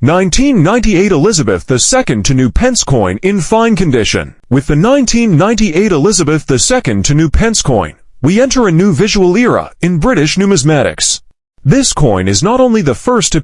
1998 Elizabeth II to New Pence coin in fine condition. With the 1998 Elizabeth II to New Pence coin, we enter a new visual era in British numismatics. This coin is not only the first to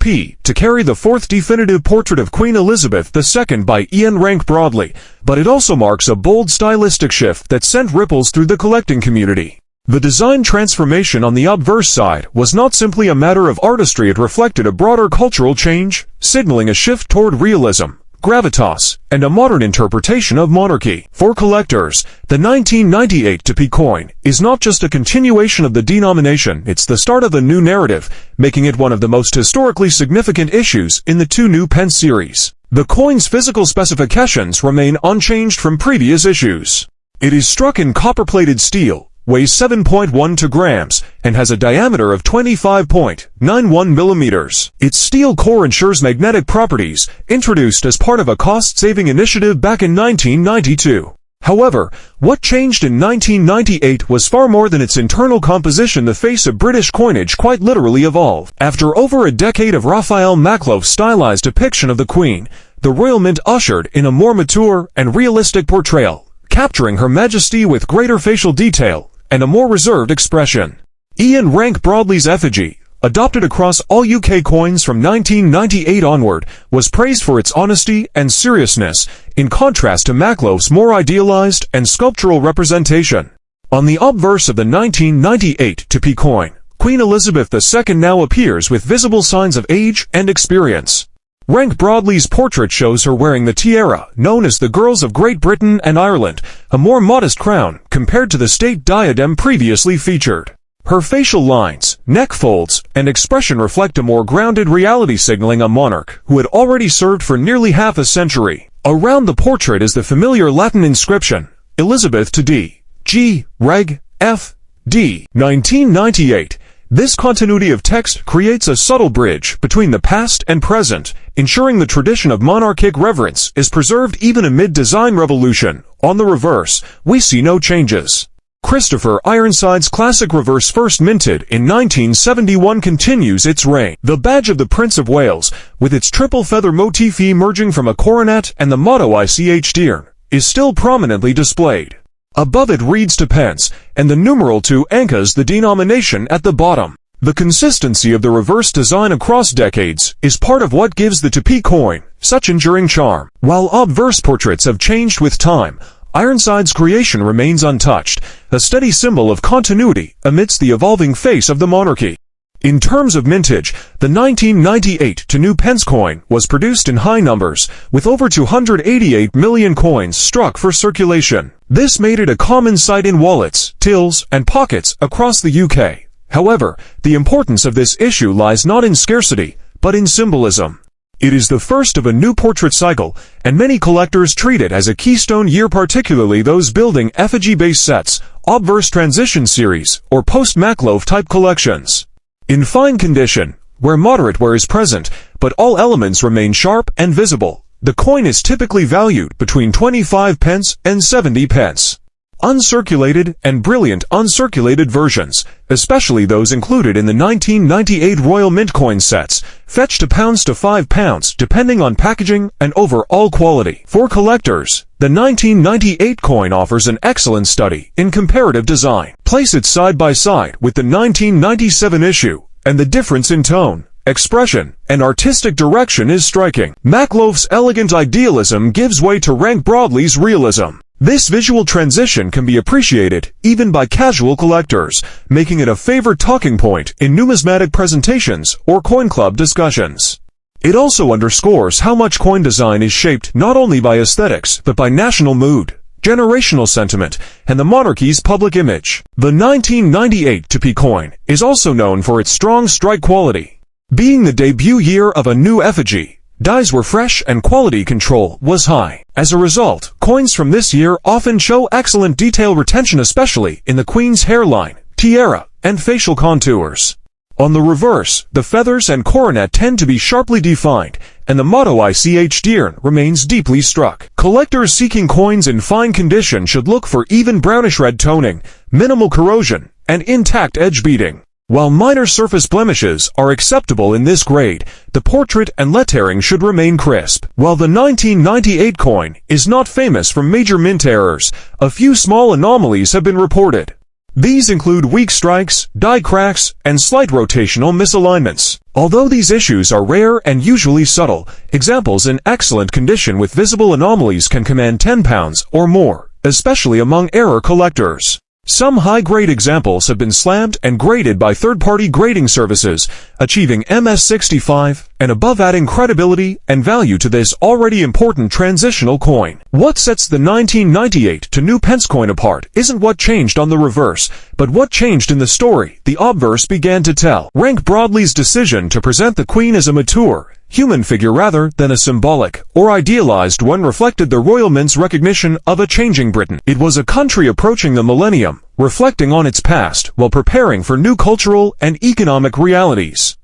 carry the fourth definitive portrait of Queen Elizabeth II by Ian Rank Broadley, but it also marks a bold stylistic shift that sent ripples through the collecting community. The design transformation on the obverse side was not simply a matter of artistry, it reflected a broader cultural change, signaling a shift toward realism, gravitas, and a modern interpretation of monarchy. For collectors, the 1998 to P coin is not just a continuation of the denomination, it's the start of a new narrative, making it one of the most historically significant issues in the two new Pence series. The coin's physical specifications remain unchanged from previous issues. It is struck in copper-plated steel, weighs 7.12 grams, and has a diameter of 25.91 millimeters. Its steel core ensures magnetic properties, introduced as part of a cost-saving initiative back in 1992. However, what changed in 1998 was far more than its internal composition. The face of British coinage quite literally evolved. After over a decade of Raphael Makhlouf's stylized depiction of the Queen, the Royal Mint ushered in a more mature and realistic portrayal, capturing Her Majesty with greater facial detail and a more reserved expression. Ian Rank Broadley's effigy, adopted across all UK coins from 1998 onward, was praised for its honesty and seriousness, in contrast to Makhlouf's more idealized and sculptural representation. On the obverse of the 1998 to P coin, Queen Elizabeth II now appears with visible signs of age and experience. Rank Broadley's portrait shows her wearing the tiara, known as the Girls of Great Britain and Ireland, a more modest crown compared to the state diadem previously featured. Her facial lines, neck folds, and expression reflect a more grounded reality, signaling a monarch who had already served for nearly half a century. Around the portrait is the familiar Latin inscription, Elizabeth to D. G. Reg. F. D. 1998. This continuity of text creates a subtle bridge between the past and present, ensuring the tradition of monarchic reverence is preserved even amid design revolution. On the reverse, we see no changes. Christopher Ironside's classic reverse, first minted in 1971, continues its reign. The badge of the Prince of Wales, with its triple feather motif emerging from a coronet and the motto Ich Dearn, is still prominently displayed. Above it reads to Pence, and the numeral 2 anchors the denomination at the bottom. The consistency of the reverse design across decades is part of what gives the to P coin such enduring charm. While obverse portraits have changed with time, Ironside's creation remains untouched, a steady symbol of continuity amidst the evolving face of the monarchy. In terms of mintage, the 1998 to New Pence coin was produced in high numbers, with over 288 million coins struck for circulation. This made it a common sight in wallets, tills, and pockets across the UK. However, the importance of this issue lies not in scarcity, but in symbolism. It is the first of a new portrait cycle, and many collectors treat it as a keystone year, particularly those building effigy-based sets, obverse transition series, or post-Makhlouf type collections. In fine condition, where moderate wear is present, but all elements remain sharp and visible, the coin is typically valued between 25 pence and 70 pence. Uncirculated and brilliant uncirculated versions, especially those included in the 1998 Royal Mint coin sets, fetch £2 to £5 depending on packaging and overall quality. For collectors, the 1998 coin offers an excellent study in comparative design. Place it side by side with the 1997 issue, and the difference in tone, expression, and artistic direction is striking. Makhlouf's elegant idealism gives way to Rank Broadley's realism. This visual transition can be appreciated even by casual collectors, making it a favorite talking point in numismatic presentations or coin club discussions. It also underscores how much coin design is shaped not only by aesthetics but by national mood, generational sentiment, and the monarchy's public image. The 1998 to P coin is also known for its strong strike quality. Being the debut year of a new effigy, dyes were fresh and quality control was high. As a result, coins from this year often show excellent detail retention, especially in the Queen's hairline, tiara, and facial contours. On the reverse, the feathers and coronet tend to be sharply defined, and the motto Ich Dearn remains deeply struck. Collectors seeking coins in fine condition should look for even brownish red toning, minimal corrosion, and intact edge beading. While minor surface blemishes are acceptable in this grade, the portrait and lettering should remain crisp. While the 1998 coin is not famous for major mint errors, a few small anomalies have been reported. These include weak strikes, die cracks, and slight rotational misalignments. Although these issues are rare and usually subtle, examples in excellent condition with visible anomalies can command £10 or more, especially among error collectors. Some high-grade examples have been slammed and graded by third-party grading services, achieving MS65 and above, adding credibility and value to this already important transitional coin. What sets the 1998 to new Pence coin apart isn't what changed on the reverse, but what changed in the story the obverse began to tell. Rank Broadley's decision to present the Queen as a mature, human figure rather than a symbolic or idealized one reflected the Royal Mint's recognition of a changing Britain. It was a country approaching the millennium, reflecting on its past while preparing for new cultural and economic realities.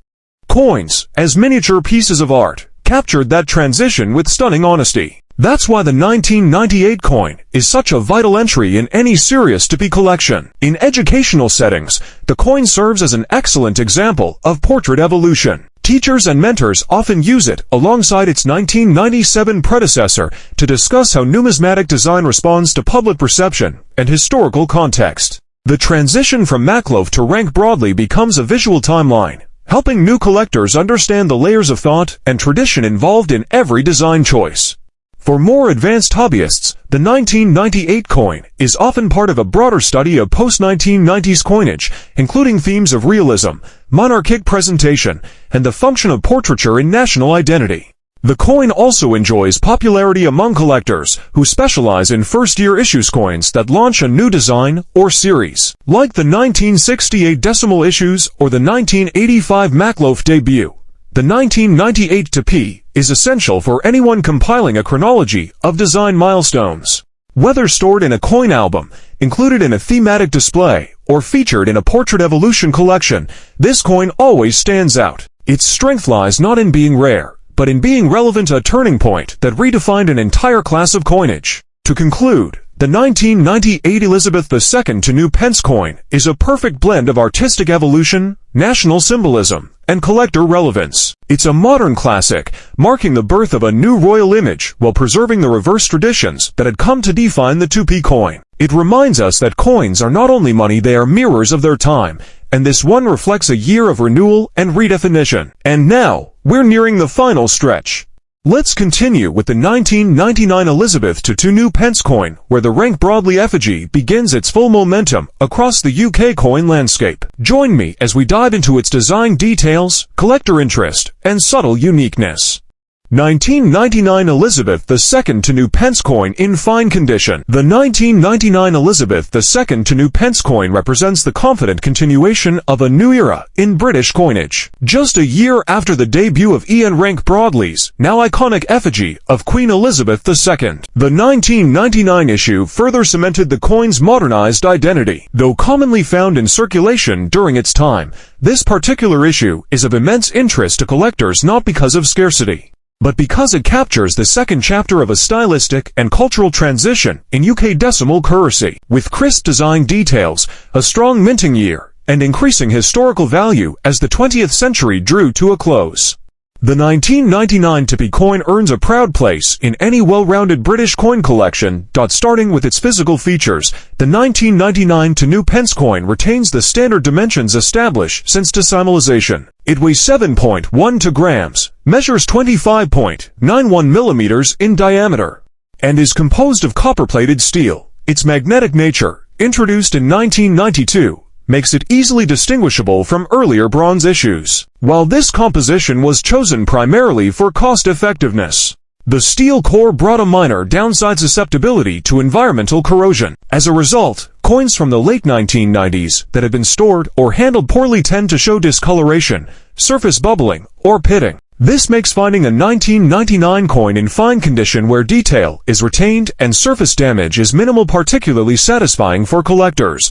Coins, as miniature pieces of art, captured that transition with stunning honesty. That's why the 1998 coin is such a vital entry in any serious to-be collection. In educational settings, the coin serves as an excellent example of portrait evolution. Teachers and mentors often use it alongside its 1997 predecessor to discuss how numismatic design responds to public perception and historical context. The transition from Mackloaf to Rank Broadley becomes a visual timeline, helping new collectors understand the layers of thought and tradition involved in every design choice. For more advanced hobbyists, the 1998 coin is often part of a broader study of post-1990s coinage, including themes of realism, monarchic presentation, and the function of portraiture in national identity. The coin also enjoys popularity among collectors who specialize in first-year issues coins that launch a new design or series, like the 1968 decimal issues or the 1985 Mackloaf debut. The 1998 to-be is essential for anyone compiling a chronology of design milestones. Whether stored in a coin album, included in a thematic display, or featured in a portrait evolution collection, this coin always stands out. Its strength lies not in being rare, but in being relevant, a turning point that redefined an entire class of coinage. To conclude, the 1998 Elizabeth II to new Pence coin is a perfect blend of artistic evolution, national symbolism, and collector relevance. It's a modern classic, marking the birth of a new royal image while preserving the reverse traditions that had come to define the 2p coin. It reminds us that coins are not only money, they are mirrors of their time, and this one reflects a year of renewal and redefinition. And now, we're nearing the final stretch. Let's continue with the 1999 Elizabeth to new Pence coin, where the Rank Broadley effigy begins its full momentum across the UK coin landscape. Join me as we dive into its design details, collector interest, and subtle uniqueness. 1999 Elizabeth II to new Pence coin in fine condition. The 1999 Elizabeth II to new Pence coin represents the confident continuation of a new era in British coinage. Just a year after the debut of Ian Rank Broadley's now iconic effigy of Queen Elizabeth II, the 1999 issue further cemented the coin's modernized identity. Though commonly found in circulation during its time, this particular issue is of immense interest to collectors not because of scarcity, but because it captures the second chapter of a stylistic and cultural transition in UK decimal currency. With crisp design details, a strong minting year, and increasing historical value as the 20th century drew to a close. The 1999 to-be coin earns a proud place in any well-rounded British coin collection. Starting with its physical features, the 1999 to new Pence coin retains the standard dimensions established since decimalization. It weighs 7.12 grams, measures 25.91 millimeters in diameter, and is composed of copper-plated steel. Its magnetic nature, introduced in 1992, makes it easily distinguishable from earlier bronze issues. While this composition was chosen primarily for cost-effectiveness, the steel core brought a minor downside susceptibility to environmental corrosion. As a result, coins from the late 1990s that have been stored or handled poorly tend to show discoloration, surface bubbling, or pitting. This makes finding a 1999 coin in fine condition where detail is retained and surface damage is minimal particularly satisfying for collectors.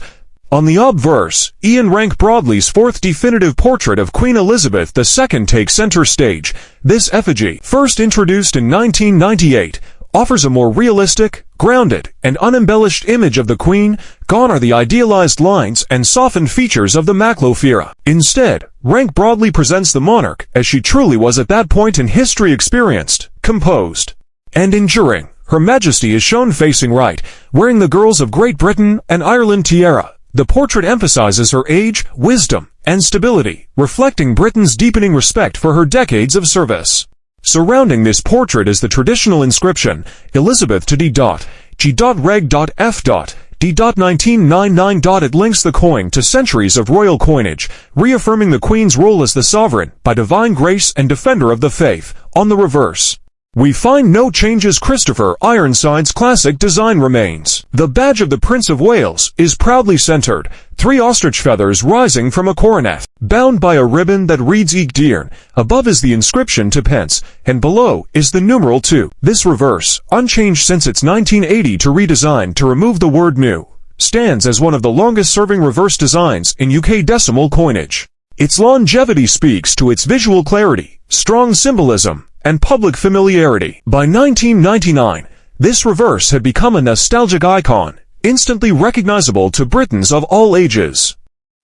On the obverse, Ian Rank Broadley's fourth definitive portrait of Queen Elizabeth II takes center stage. This effigy, first introduced in 1998, offers a more realistic, grounded, and unembellished image of the Queen, gone are the idealized lines and softened features of the Maclofera. Instead, rank broadly presents the monarch as she truly was at that point in history, experienced, composed, and enduring. Her Majesty is shown facing right, wearing the girls of Great Britain and Ireland tiara. The portrait emphasizes her age, wisdom, and stability, reflecting Britain's deepening respect for her decades of service. Surrounding this portrait is the traditional inscription, Elizabeth to D.G.Reg.F. D.1999. It links the coin to centuries of royal coinage, reaffirming the Queen's role as the sovereign, by divine grace and defender of the faith. On the reverse, we find no changes. Christopher Ironside's classic design remains. The badge of the Prince of Wales is proudly centered, 3 ostrich feathers rising from a coronet, bound by a ribbon that reads Ec Dearn. Above is the inscription to Pence, and below is the numeral 2. This reverse, unchanged since its 1980 redesign to remove the word new, stands as one of the longest-serving reverse designs in UK decimal coinage. Its longevity speaks to its visual clarity, strong symbolism, and public familiarity. By 1999, this reverse had become a nostalgic icon, instantly recognizable to Britons of all ages.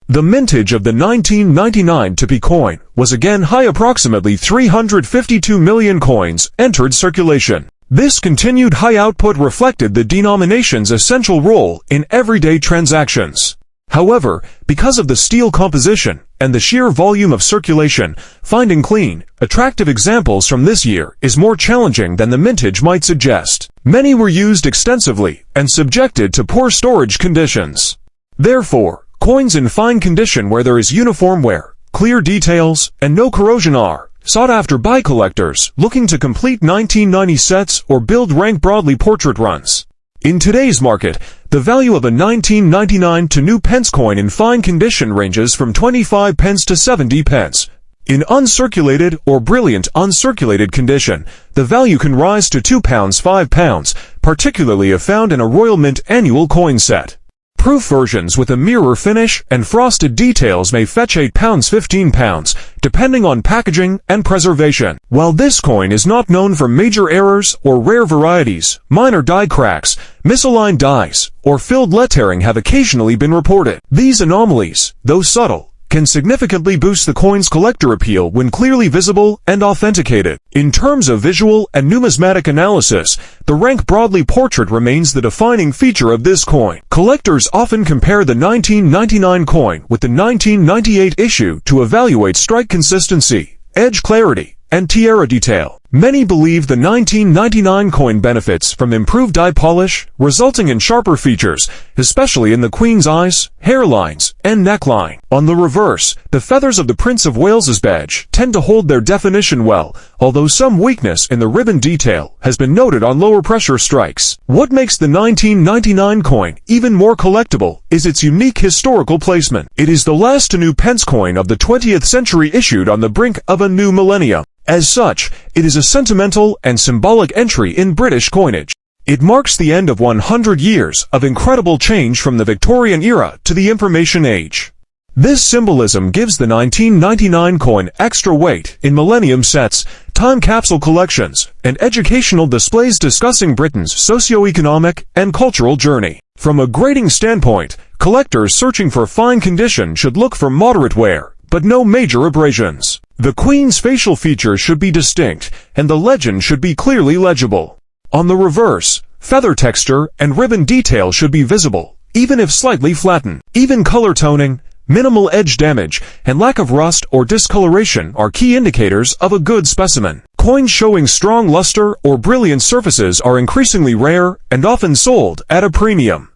The mintage of the 1999 Tippy coin was again high. Approximately 352 million coins entered circulation. This continued high output reflected the denomination's essential role in everyday transactions. However, because of the steel composition and the sheer volume of circulation, finding clean, attractive examples from this year is more challenging than the mintage might suggest. Many were used extensively and subjected to poor storage conditions. Therefore, coins in fine condition where there is uniform wear, clear details, and no corrosion are sought after by collectors looking to complete 1990 sets or build rank broadly portrait runs. In today's market, the value of a 1999 new Pence coin in fine condition ranges from 25 pence to 70 pence. In uncirculated or brilliant uncirculated condition, the value can rise to £2, £5, particularly if found in a Royal Mint annual coin set. Proof versions with a mirror finish and frosted details may fetch £8, £15, depending on packaging and preservation. While this coin is not known for major errors or rare varieties, minor die cracks, misaligned dies, or filled lettering have occasionally been reported. These anomalies, though subtle, can significantly boost the coin's collector appeal when clearly visible and authenticated. In terms of visual and numismatic analysis, the rank broadly portrait remains the defining feature of this coin. Collectors often compare the 1999 coin with the 1998 issue to evaluate strike consistency, edge clarity, and tiara detail. Many believe the 1999 coin benefits from improved die polish, resulting in sharper features, especially in the Queen's eyes, hairlines, and neckline. On the reverse, the feathers of the Prince of Wales's badge tend to hold their definition well, although some weakness in the ribbon detail has been noted on lower pressure strikes. What makes the 1999 coin even more collectible is its unique historical placement. It is the last new Pence coin of the 20th century issued on the brink of a new millennium. As such, it is a sentimental and symbolic entry in British coinage. It marks the end of 100 years of incredible change from the Victorian era to the Information Age. This symbolism gives the 1999 coin extra weight in millennium sets, time capsule collections, and educational displays discussing Britain's socio-economic and cultural journey. From a grading standpoint, collectors searching for fine condition should look for moderate wear, but no major abrasions. The Queen's facial features should be distinct, and the legend should be clearly legible. On the reverse, feather texture and ribbon detail should be visible, even if slightly flattened. Even color toning, minimal edge damage, and lack of rust or discoloration are key indicators of a good specimen. Coins showing strong luster or brilliant surfaces are increasingly rare and often sold at a premium.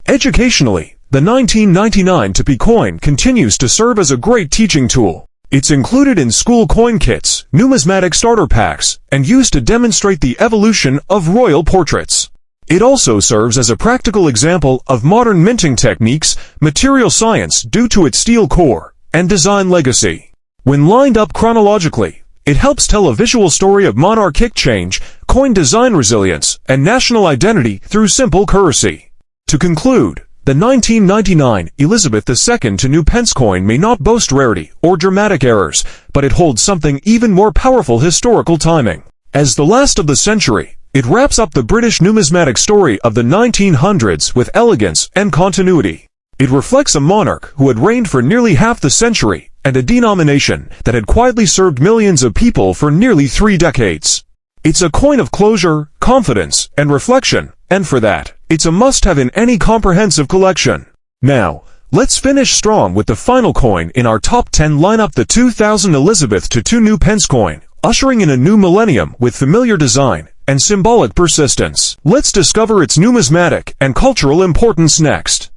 Educationally, the 1999 Tippy coin continues to serve as a great teaching tool. It's included in school coin kits, numismatic starter packs, and used to demonstrate the evolution of royal portraits. It also serves as a practical example of modern minting techniques, material science due to its steel core, and design legacy. When lined up chronologically, it helps tell a visual story of monarchic change, coin design resilience, and national identity through simple courtesy. To conclude, the 1999 Elizabeth II new Pence coin may not boast rarity or dramatic errors, but it holds something even more powerful: historical timing. As the last of the century, It wraps up the British numismatic story of the 1900s with elegance and continuity. It reflects a monarch who had reigned for nearly half the century and a denomination that had quietly served millions of people for nearly 3 decades. It's a coin of closure, confidence, and reflection, and for that, it's a must-have in any comprehensive collection. Now, let's finish strong with the final coin in our top 10 lineup, the 2000 Elizabeth II New Pence coin, ushering in a new millennium with familiar design and symbolic persistence. Let's discover its numismatic and cultural importance next.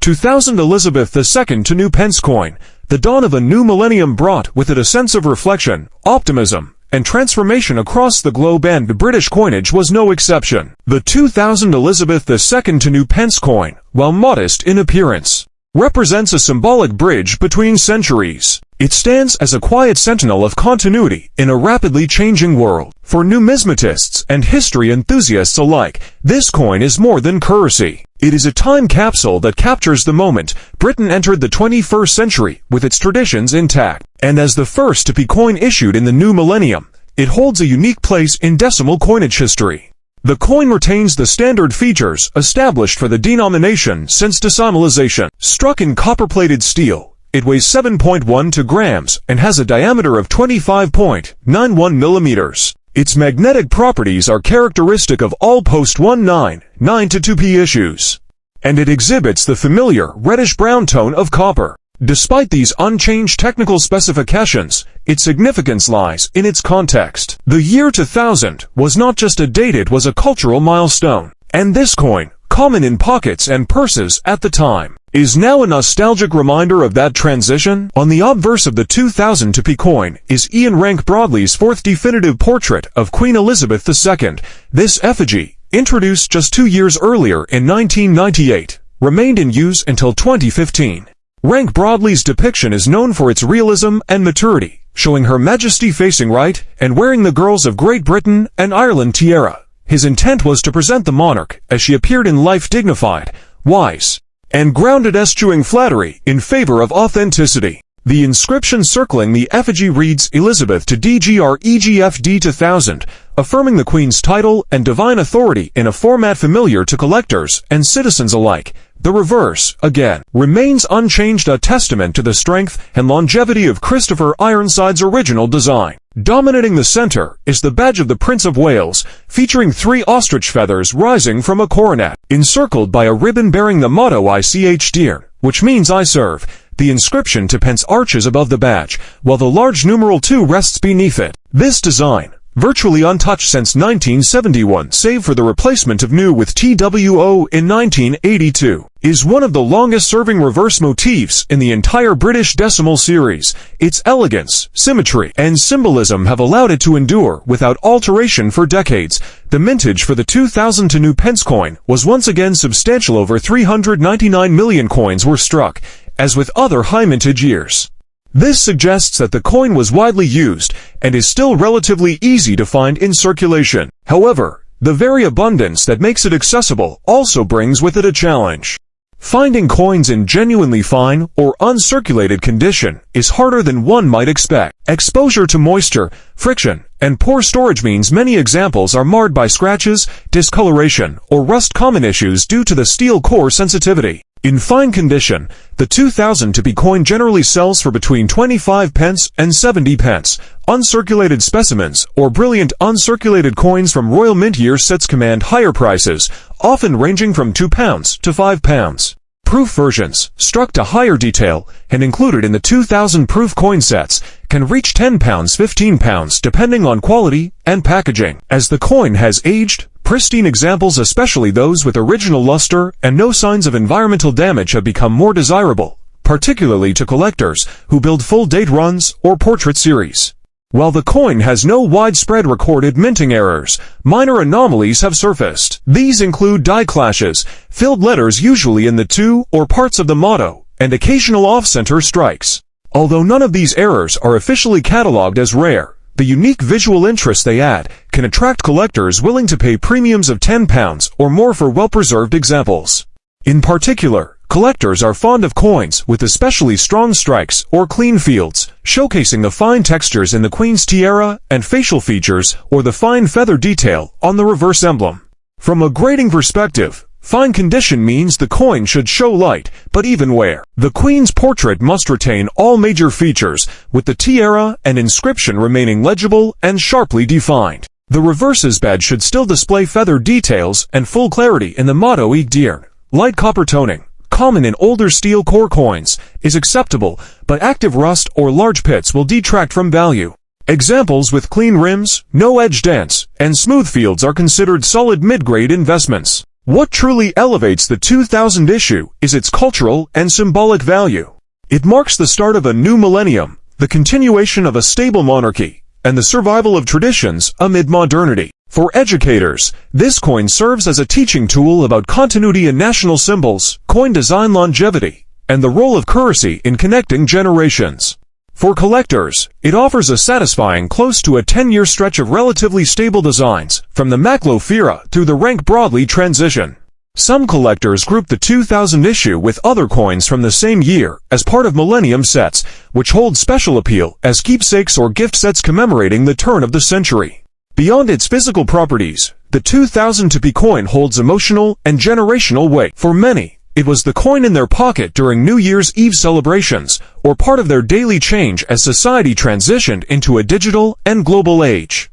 2000 Elizabeth II New Pence coin. The dawn of a new millennium brought with it a sense of reflection, optimism, and transformation across the globe, and the British coinage was no exception. The 2000 Elizabeth II New Pence coin, while modest in appearance, represents a symbolic bridge between centuries. It stands as a quiet sentinel of continuity in a rapidly changing world. For numismatists and history enthusiasts alike, this coin is more than currency. It is a time capsule that captures the moment Britain entered the 21st century with its traditions intact. And as the first to be coin issued in the new millennium, it holds a unique place in decimal coinage history. The coin retains the standard features established for the denomination since decimalization. Struck in copper-plated steel, it weighs 7.12 grams and has a diameter of 25.91 millimeters. Its magnetic properties are characteristic of all post-1992p issues, and it exhibits the familiar reddish-brown tone of copper. Despite these unchanged technical specifications, its significance lies in its context. The year 2000 was not just a date, it was a cultural milestone. And this coin, common in pockets and purses at the time, is now a nostalgic reminder of that transition. On the obverse of the 2000 p coin is Ian Rank Broadley's fourth definitive portrait of Queen Elizabeth II. This effigy, introduced just 2 years earlier in 1998, remained in use until 2015. Rank Broadley's depiction is known for its realism and maturity, showing Her Majesty facing right and wearing the girls of Great Britain and Ireland tiara. His intent was to present the monarch as she appeared in life, dignified, wise, and grounded, eschewing flattery in favor of authenticity. The inscription circling the effigy reads Elizabeth to DGREGFD 2000, affirming the Queen's title and divine authority in a format familiar to collectors and citizens alike. The reverse, again, remains unchanged, a testament to the strength and longevity of Christopher Ironside's original design. Dominating the center is the badge of the Prince of Wales, featuring 3 ostrich feathers rising from a coronet, encircled by a ribbon bearing the motto ICH Dear, which means I serve. The inscription to Pence arches above the badge, while the large numeral 2 rests beneath it. This design, virtually untouched since 1971, save for the replacement of new with TWO in 1982, is one of the longest-serving reverse motifs in the entire British decimal series. Its elegance, symmetry, and symbolism have allowed it to endure without alteration for decades. The mintage for the 2000 New Pence coin was once again substantial. Over 399 million coins were struck, as with other high-mintage years. This suggests that the coin was widely used and is still relatively easy to find in circulation. However, the very abundance that makes it accessible also brings with it a challenge. Finding coins in genuinely fine or uncirculated condition is harder than one might expect. Exposure to moisture, friction, and poor storage means many examples are marred by scratches, discoloration, or rust, common issues due to the steel core sensitivity. In fine condition, the 2000 p coin generally sells for between 25 pence and 70 pence. Uncirculated specimens or brilliant uncirculated coins from Royal Mint year sets command higher prices, often ranging from £2 to £5. Proof versions, struck to higher detail and included in the 2000 proof coin sets, can reach £10, £15 depending on quality and packaging. As the coin has aged, pristine examples, especially those with original luster and no signs of environmental damage, have become more desirable, particularly to collectors who build full-date runs or portrait series. While the coin has no widespread recorded minting errors, minor anomalies have surfaced. These include die clashes, filled letters usually in the to or parts of the motto, and occasional off-center strikes. Although none of these errors are officially catalogued as rare, the unique visual interest they add can attract collectors willing to pay premiums of £10 or more for well-preserved examples. In particular, Collectors are fond of coins with especially strong strikes or clean fields, showcasing the fine textures in the Queen's tiara and facial features or the fine feather detail on the reverse emblem. From a grading perspective, fine condition means the coin should show light, but even wear. The Queen's portrait must retain all major features, with the tiara and inscription remaining legible and sharply defined. The reverse's badge should still display feather details and full clarity in the motto "Ig Dearn." Light copper toning, common in older steel core coins, is acceptable, but active rust or large pits will detract from value. Examples with clean rims, no edge dents, and smooth fields are considered solid mid-grade investments. What truly elevates the 2000 issue is its cultural and symbolic value. It marks the start of a new millennium, the continuation of a stable monarchy, and the survival of traditions amid modernity. For educators, this coin serves as a teaching tool about continuity in national symbols, coin design longevity, and the role of currency in connecting generations. For collectors, it offers a satisfying close to a 10-year stretch of relatively stable designs, from the Maklof era through the rank broadly transition. Some collectors group the 2000 issue with other coins from the same year as part of Millennium sets, which hold special appeal as keepsakes or gift sets commemorating the turn of the century. Beyond its physical properties, the 2000 TP coin holds emotional and generational weight. For many, it was the coin in their pocket during New Year's Eve celebrations, or part of their daily change as society transitioned into a digital and global age.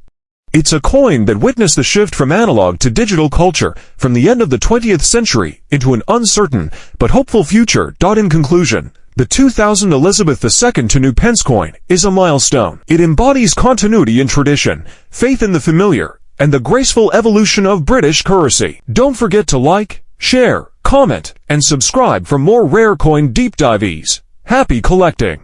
It's a coin that witnessed the shift from analog to digital culture from the end of the 20th century into an uncertain but hopeful future. In conclusion, the 2000 Elizabeth II to New Pence coin is a milestone. It embodies continuity in tradition, faith in the familiar, and the graceful evolution of British currency. Don't forget to like, share, comment, and subscribe for more rare coin deep dives. Happy collecting!